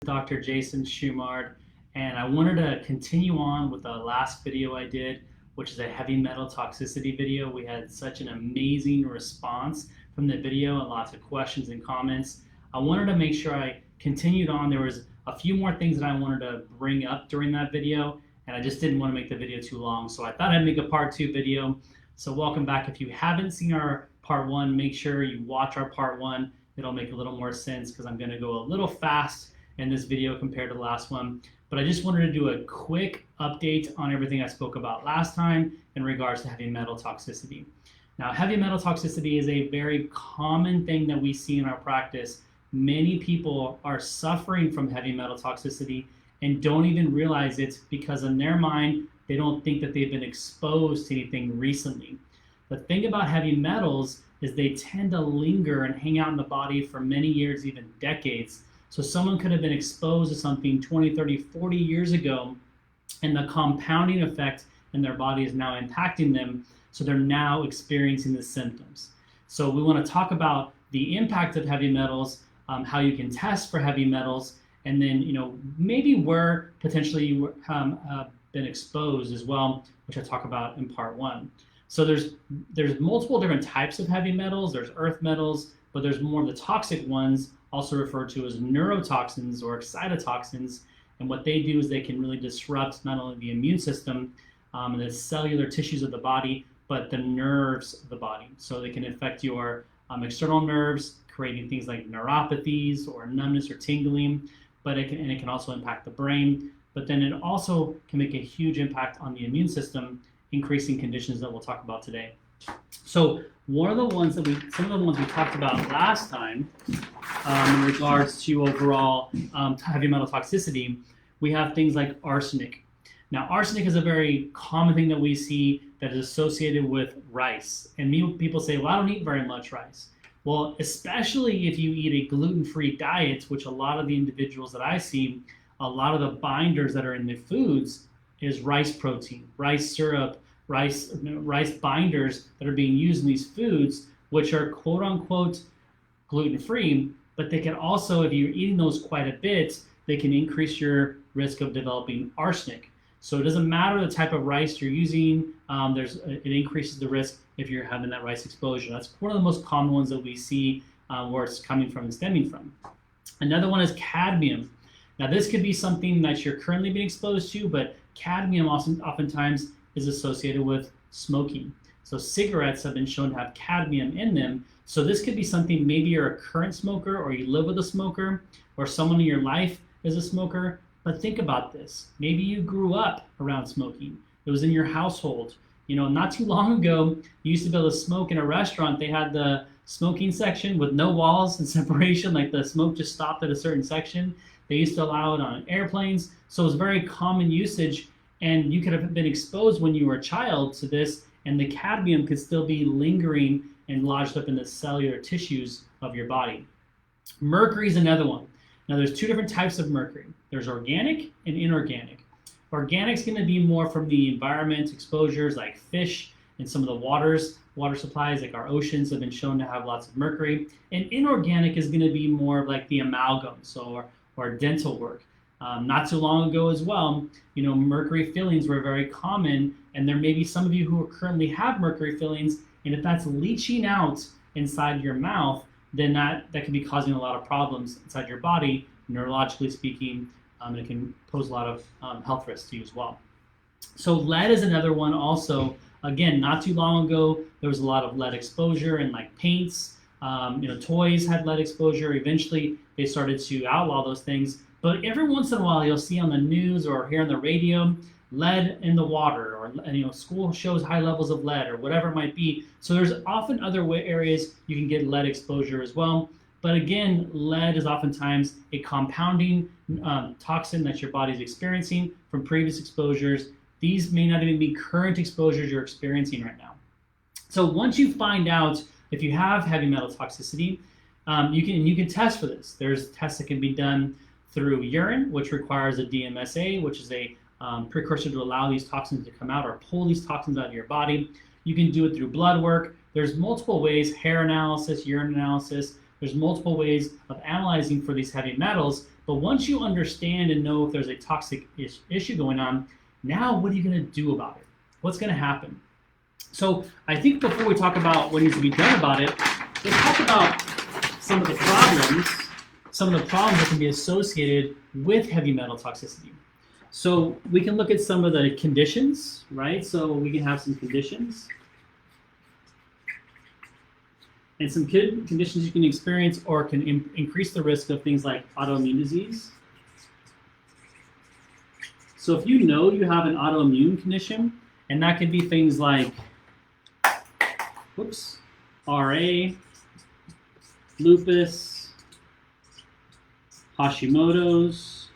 Dr. Jason Schumard, and I wanted to continue on with the last video I did, which is a heavy metal toxicity video. We had such an amazing response from the video and lots of questions and comments. I wanted to make sure I continued on. There was a few more things that I wanted to bring up during that video, and I just didn't want to make the video too long, so I thought I'd make a part 2 video. So welcome back. If you haven't seen our part 1, make sure you watch our part 1. It'll make a little more sense because I'm going to go a little fast in this video compared to the last one. But I just wanted to do a quick update on everything I spoke about last time in regards to heavy metal toxicity. Now, heavy metal toxicity is a very common thing that we see in our practice. Many people are suffering from heavy metal toxicity and don't even realize it because in their mind, they don't think that they've been exposed to anything recently. The thing about heavy metals is they tend to linger and hang out in the body for many years, even decades. So someone could have been exposed to something 20, 30, 40 years ago, and the compounding effect in their body is now impacting them, so they're now experiencing the symptoms. So we want to talk about the impact of heavy metals, how you can test for heavy metals, and then maybe where potentially you have been exposed as well, which I talk about in part 1. So there's multiple different types of heavy metals. There's earth metals, but there's more of the toxic ones, also referred to as neurotoxins or excitotoxins. And what they do is they can really disrupt not only the immune system and the cellular tissues of the body, but the nerves of the body. So they can affect your external nerves, creating things like neuropathies or numbness or tingling, but it can also impact the brain. But then it also can make a huge impact on the immune system, increasing conditions that we'll talk about today. So some of the ones we talked about last time in regards to overall heavy metal toxicity, we have things like arsenic. Now, arsenic is a very common thing that we see that is associated with rice. And people say, well, I don't eat very much rice. Well, especially if you eat a gluten-free diet, which a lot of the individuals that I see, a lot of the binders that are in the foods is rice protein, rice syrup, rice binders that are being used in these foods, which are quote unquote gluten-free, but they can also, if you're eating those quite a bit, they can increase your risk of developing arsenic. So it doesn't matter the type of rice you're using, it increases the risk if you're having that rice exposure. That's one of the most common ones that we see where it's coming from and stemming from. Another one is cadmium. Now this could be something that you're currently being exposed to, but cadmium oftentimes is associated with smoking. So cigarettes have been shown to have cadmium in them. So this could be something, maybe you're a current smoker or you live with a smoker or someone in your life is a smoker. But think about this. Maybe you grew up around smoking. It was in your household. Not too long ago, you used to be able to smoke in a restaurant. They had the smoking section with no walls and separation, like the smoke just stopped at a certain section. They used to allow it on airplanes. So it was very common usage, and you could have been exposed when you were a child to this, and the cadmium could still be lingering and lodged up in the cellular tissues of your body. Mercury is another one. Now there's two different types of mercury. There's organic and inorganic. Organic is going to be more from the environment, exposures like fish and some of the water supplies like our oceans have been shown to have lots of mercury. And inorganic is going to be more like the amalgams or dental work. Not too long ago as well, mercury fillings were very common, and there may be some of you who currently have mercury fillings, and if that's leaching out inside your mouth, then that could be causing a lot of problems inside your body, neurologically speaking, and it can pose a lot of health risks to you as well. So lead is another one also. Again, not too long ago, there was a lot of lead exposure in like paints, toys had lead exposure. Eventually, they started to outlaw those things. But every once in a while, you'll see on the news or hear on the radio, lead in the water, or school shows high levels of lead, or whatever it might be. So there's often other areas you can get lead exposure as well. But again, lead is oftentimes a compounding toxin that your body is experiencing from previous exposures. These may not even be current exposures you're experiencing right now. So once you find out if you have heavy metal toxicity, you can test for this. There's tests that can be done through urine, which requires a DMSA, which is a precursor to allow these toxins to come out or pull these toxins out of your body. You can do it through blood work. There's multiple ways: hair analysis, urine analysis. There's multiple ways of analyzing for these heavy metals, but once you understand and know if there's a toxic issue going on, now what are you going to do about it? What's going to happen? So I think before we talk about what needs to be done about it, let's talk about some of the problems that can be associated with heavy metal toxicity. So we can look at some of the conditions, right? So we can have some conditions. And some conditions you can experience or can increase the risk of things like autoimmune disease. So if you know you have an autoimmune condition, and that could be things like, RA, lupus, Hashimoto's,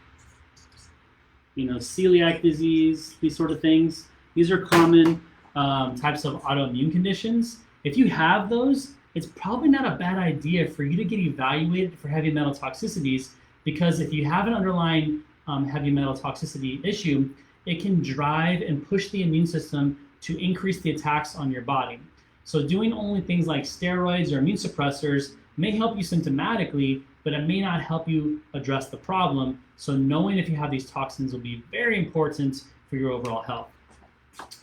celiac disease, these sort of things. These are common types of autoimmune conditions. If you have those, it's probably not a bad idea for you to get evaluated for heavy metal toxicities, because if you have an underlying heavy metal toxicity issue, it can drive and push the immune system to increase the attacks on your body. So doing only things like steroids or immune suppressors may help you symptomatically, but it may not help you address the problem. So knowing if you have these toxins will be very important for your overall health.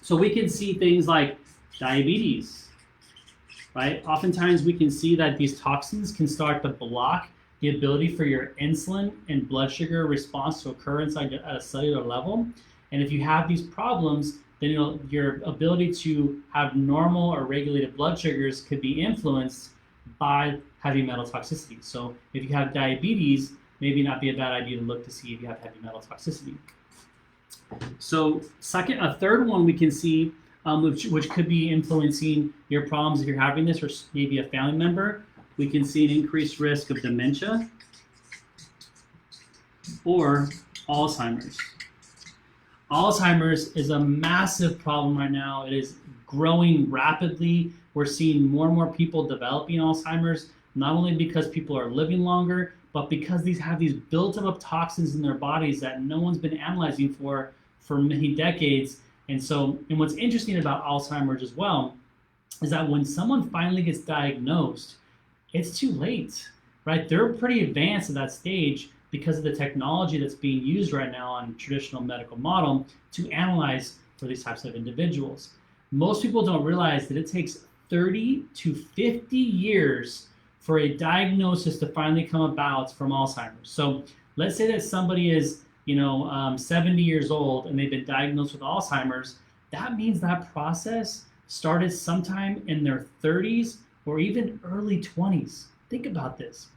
So we can see things like diabetes, right? Oftentimes we can see that these toxins can start to block the ability for your insulin and blood sugar response to occur inside at a cellular level. And if you have these problems, then your ability to have normal or regulated blood sugars could be influenced by heavy metal toxicity. So if you have diabetes, maybe not be a bad idea to look to see if you have heavy metal toxicity. So a third one we can see, which could be influencing your problems if you're having this, or maybe a family member, we can see an increased risk of dementia or Alzheimer's. Alzheimer's is a massive problem right now. It is growing rapidly. We're seeing more and more people developing Alzheimer's, not only because people are living longer, but because these have these built up toxins in their bodies that no one's been analyzing for many decades. And what's interesting about Alzheimer's as well is that when someone finally gets diagnosed, it's too late, right? They're pretty advanced at that stage because of the technology that's being used right now on traditional medical model to analyze for these types of individuals. Most people don't realize that it takes 30 to 50 years for a diagnosis to finally come about from Alzheimer's. So let's say that somebody is 70 years old and they've been diagnosed with Alzheimer's. That means that process started sometime in their 30s or even early 20s. Think about this.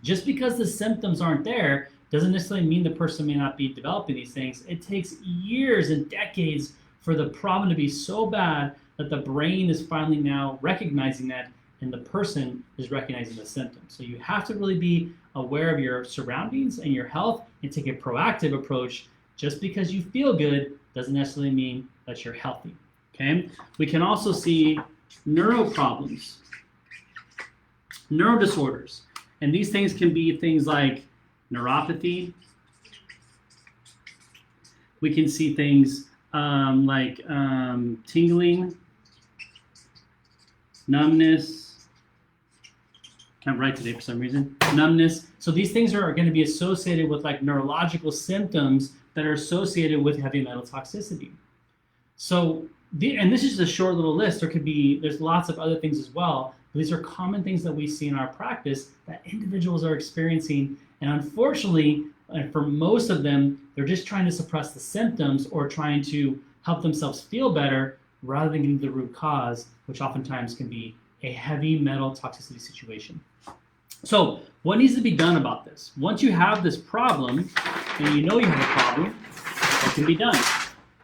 Just because the symptoms aren't there doesn't necessarily mean the person may not be developing these things. It takes years and decades for the problem to be so bad that the brain is finally now recognizing that and the person is recognizing the symptoms. So you have to really be aware of your surroundings and your health and take a proactive approach. Just because you feel good doesn't necessarily mean that you're healthy, okay? We can also see neuro problems, neuro disorders. And these things can be things like neuropathy. We can see things like tingling, numbness. Can't write today for some reason. Numbness. So these things are going to be associated with like neurological symptoms that are associated with heavy metal toxicity. So, and this is just a short little list. There's lots of other things as well. These are common things that we see in our practice that individuals are experiencing. And unfortunately, for most of them, they're just trying to suppress the symptoms or trying to help themselves feel better rather than getting to the root cause, which oftentimes can be a heavy metal toxicity situation. So what needs to be done about this? Once you have this problem, and you know you have a problem, what can be done?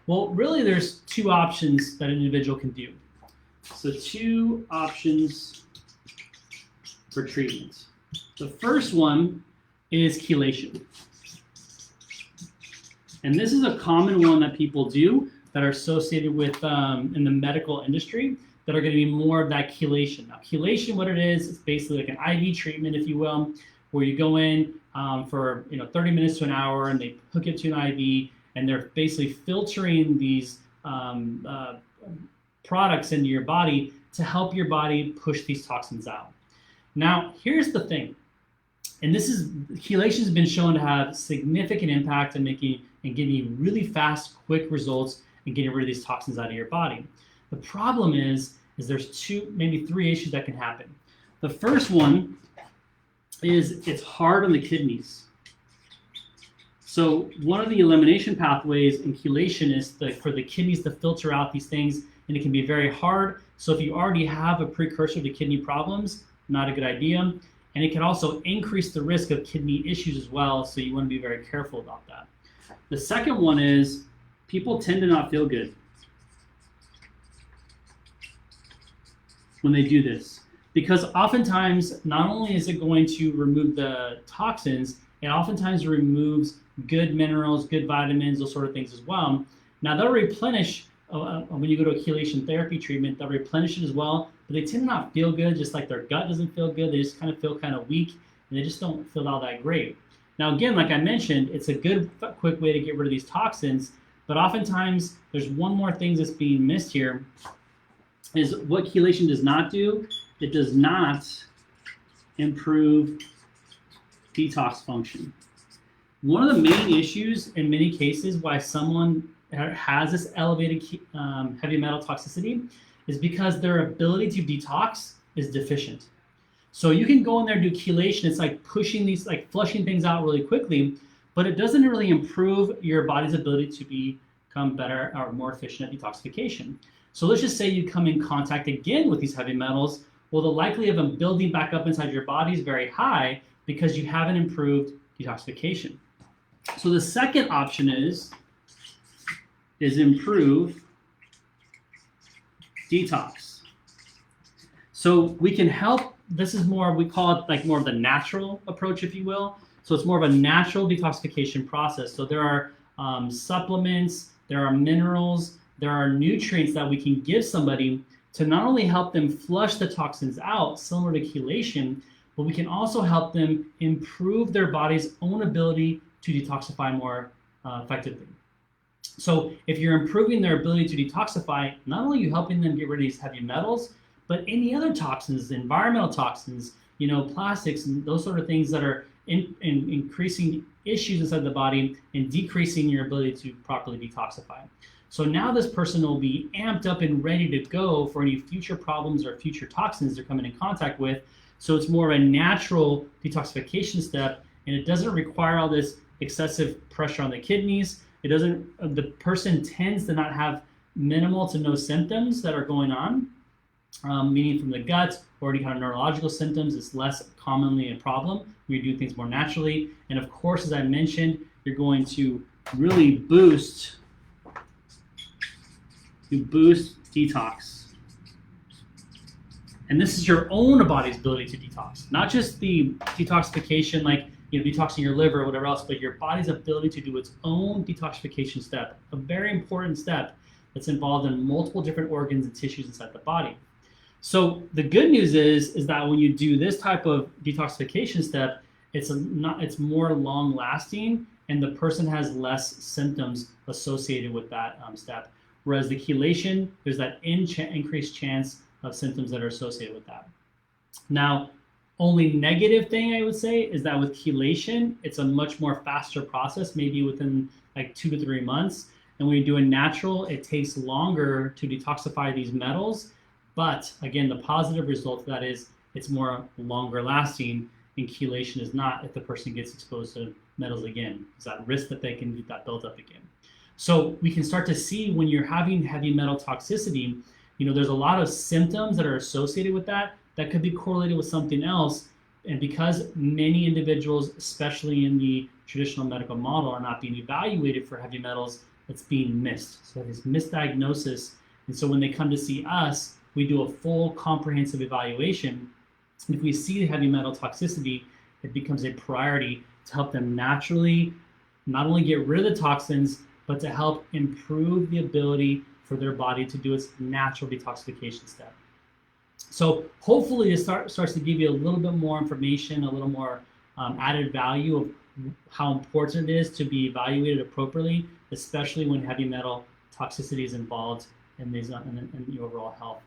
Well, really there's two options that an individual can do. So two options for treatment. The first one is chelation. And this is a common one that people do that are associated with in the medical industry that are going to be more of that chelation. Now, chelation, what it is basically like an IV treatment, if you will, where you go in for 30 minutes to an hour, and they hook it to an IV, and they're basically filtering these products into your body to help your body push these toxins out. Now, here's the thing, and chelation has been shown to have significant impact in making and giving you really fast, quick results in getting rid of these toxins out of your body. The problem is there's two, maybe three issues that can happen. The first one is it's hard on the kidneys. So one of the elimination pathways in chelation is for the kidneys to filter out these things, and it can be very hard. So if you already have a precursor to kidney problems, not a good idea. And it can also increase the risk of kidney issues as well, so you want to be very careful about that. The second one is people tend to not feel good when they do this, because oftentimes not only is it going to remove the toxins, it oftentimes removes good minerals, good vitamins, those sort of things as well. Now they'll replenish when you go to a chelation therapy treatment, they'll replenish it as well, but they tend to not feel good, just like their gut doesn't feel good. They just kind of feel kind of weak, and they just don't feel all that great. Now again, like I mentioned, it's a good, quick way to get rid of these toxins, but oftentimes there's one more thing that's being missed here, is what chelation does not do. It does not improve detox function. One of the main issues in many cases why someone has this elevated heavy metal toxicity is because their ability to detox is deficient. So you can go in there and do chelation. It's like pushing these, like flushing things out really quickly, but it doesn't really improve your body's ability to become better or more efficient at detoxification. So let's just say you come in contact again with these heavy metals. Well, the likelihood of them building back up inside your body is very high because you haven't improved detoxification. So the second option is improve detox. So we can help. This is more, we call it like more of the natural approach, if you will. So it's more of a natural detoxification process. So there are supplements, there are minerals, there are nutrients that we can give somebody to not only help them flush the toxins out, similar to chelation, but we can also help them improve their body's own ability to detoxify more effectively. So if you're improving their ability to detoxify, not only are you helping them get rid of these heavy metals, but any other toxins, environmental toxins, plastics, and those sort of things that are increasing issues inside the body and decreasing your ability to properly detoxify. So now this person will be amped up and ready to go for any future problems or future toxins they're coming in contact with. So it's more of a natural detoxification step, and it doesn't require all this excessive pressure on the kidneys. It doesn't. The person tends to not have minimal to no symptoms that are going on, meaning from the gut or any kind of neurological symptoms. It's less commonly a problem when you do things more naturally. And of course, as I mentioned, you're going to really boost detox. And this is your own body's ability to detox, not just the detoxification, like detoxing your liver or whatever else, but your body's ability to do its own detoxification step, a very important step that's involved in multiple different organs and tissues inside the body. So the good news is that when you do this type of detoxification step, it's more long lasting, and the person has less symptoms associated with that step. Whereas the chelation, there's that increased chance of symptoms that are associated with that. Now, only negative thing I would say is that with chelation, it's a much more faster process, maybe within like 2 to 3 months. And when you're doing natural, it takes longer to detoxify these metals. But again, the positive result of that is it's more longer lasting, and chelation is not if the person gets exposed to metals again. It's that risk that they can get that built up again. So we can start to see when you're having heavy metal toxicity, there's a lot of symptoms that are associated with that could be correlated with something else. And because many individuals, especially in the traditional medical model, are not being evaluated for heavy metals, it's being missed. So there's misdiagnosis. And so when they come to see us, we do a full comprehensive evaluation. And if we see heavy metal toxicity, it becomes a priority to help them naturally not only get rid of the toxins, but to help improve the ability for their body to do its natural detoxification step. So hopefully this starts to give you a little bit more information, a little more added value of how important it is to be evaluated appropriately, especially when heavy metal toxicity is involved in the overall health.